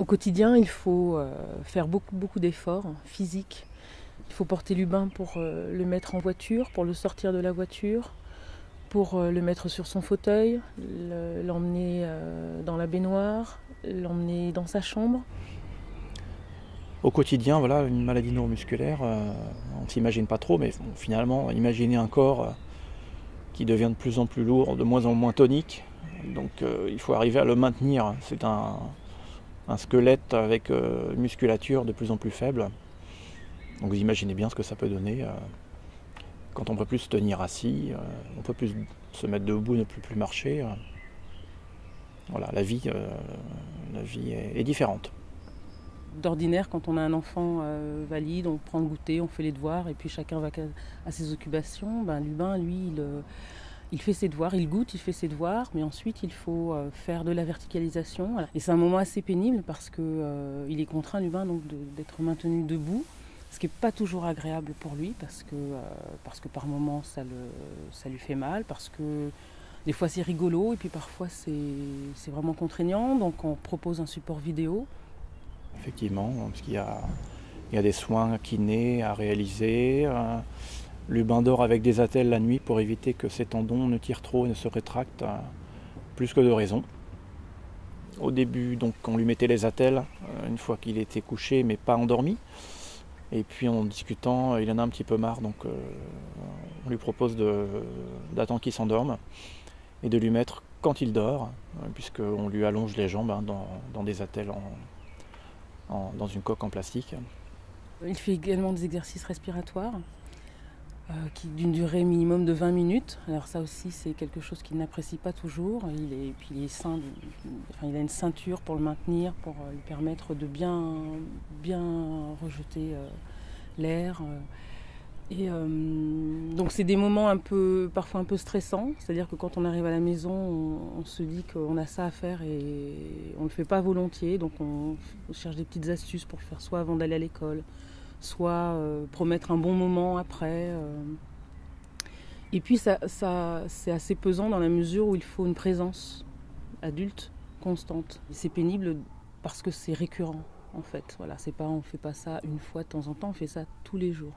Au quotidien, il faut faire beaucoup d'efforts physiques. Il faut porter Lubin pour le mettre en voiture, pour le sortir de la voiture, pour le mettre sur son fauteuil, l'emmener dans la baignoire, l'emmener dans sa chambre. Au quotidien, voilà, une maladie neuromusculaire, on ne s'imagine pas trop, mais finalement, imaginer un corps qui devient de plus en plus lourd, de moins en moins tonique. Donc il faut arriver à le maintenir. C'est un squelette avec une musculature de plus en plus faible. Donc vous imaginez bien ce que ça peut donner quand on ne peut plus se tenir assis, on ne peut plus se mettre debout, ne peut plus marcher. Voilà, la vie est différente. D'ordinaire, quand on a un enfant valide, on prend le goûter, on fait les devoirs et puis chacun va à ses occupations. Lubin, lui, il fait ses devoirs, il goûte, il fait ses devoirs, mais ensuite il faut faire de la verticalisation. Voilà. Et c'est un moment assez pénible parce qu'il est contraint, Lubin, donc, d'être maintenu debout, ce qui n'est pas toujours agréable pour lui parce que par moments ça lui fait mal, parce que des fois c'est rigolo et puis parfois c'est vraiment contraignant, donc on propose un support vidéo. Effectivement, parce qu'il y a des soins kinés à réaliser. Lubin dort avec des attelles la nuit pour éviter que ses tendons ne tirent trop et ne se rétractent plus que de raison. Au début, donc, on lui mettait les attelles une fois qu'il était couché, mais pas endormi. Et puis en discutant, il en a un petit peu marre, donc on lui propose d'attendre qu'il s'endorme et de lui mettre quand il dort, puisqu'on lui allonge les jambes dans des attelles dans une coque en plastique. Il fait également des exercices respiratoires d'une durée minimum de 20 minutes. Alors ça aussi, c'est quelque chose qu'il n'apprécie pas toujours. Il a une ceinture pour le maintenir, pour lui permettre de bien rejeter l'air. Donc c'est des moments parfois un peu stressants, c'est-à-dire que quand on arrive à la maison, on se dit qu'on a ça à faire et on ne le fait pas volontiers, donc on cherche des petites astuces pour le faire soit avant d'aller à l'école, soit promettre un bon moment après. Et puis ça c'est assez pesant dans la mesure où il faut une présence adulte constante. C'est pénible parce que c'est récurrent en fait. Voilà, on fait pas ça une fois de temps en temps, on fait ça tous les jours.